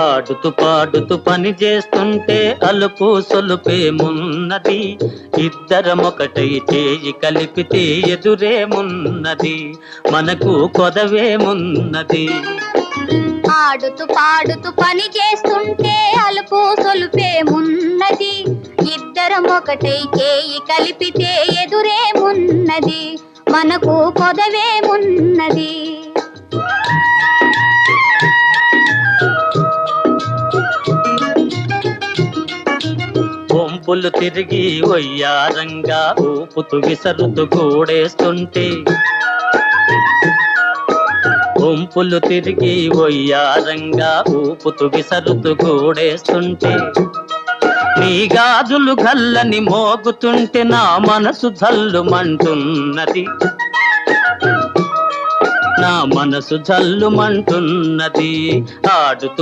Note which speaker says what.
Speaker 1: ఆడుతూ పాడుతూ పని చేస్తుంటే అలుపు సొలుపేమున్నది, ఇద్దరమొకటై చేయి కలిపితే ఎదురేమున్నది, మనకు కొదవేమున్నది.
Speaker 2: ఆడుతూ పాడుతూ పని చేస్తుంటే అలుపు సొలుపేమున్నది, ఇద్దరం ఒకటై చేయి కలిపితే ఎదురేమున్నది, మనకు కొదవేమున్నది.
Speaker 1: వంపులు తిరిగి వయ్యారంగా ఊపుతూ విసరుతూ కూడేస్తుంటే, వంపులు తిరిగి వయ్యారంగా ఊపుతూ విసరుతూ కూడేస్తుంటే, నీ గాజులు గల్లని మోగుతుంటే నా మనసు జల్లుమంటున్నది, నా మనసు జల్లుమంటున్నది. ఆడుతూ